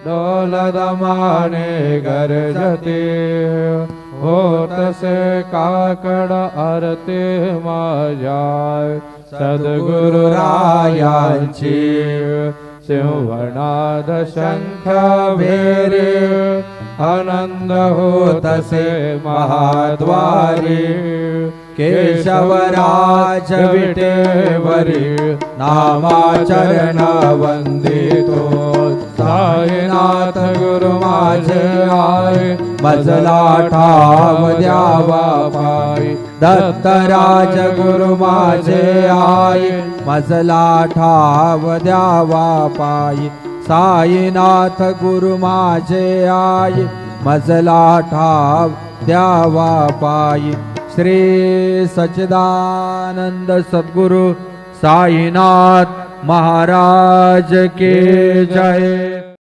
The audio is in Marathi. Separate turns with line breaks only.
डोलदमाने गरजते होतसे काकड आरती माझ्या सद्गुरुरायांची सिंहनाद शंख भेरे आनंद होतसे महाद्वारी केशवराज विटेवरी नामाचरण वंदितो साईनाथ गुरु माझे आय मजला ठाव द्यावा पाय दत्तराज गुरु माझे आय मजला ठाव द्यावा पाय साईनाथ गुरु माझे आय मजला ठाव द्यावा पाय श्री सच्चिदानंद सद्गुरु साईनाथ महाराज के जय।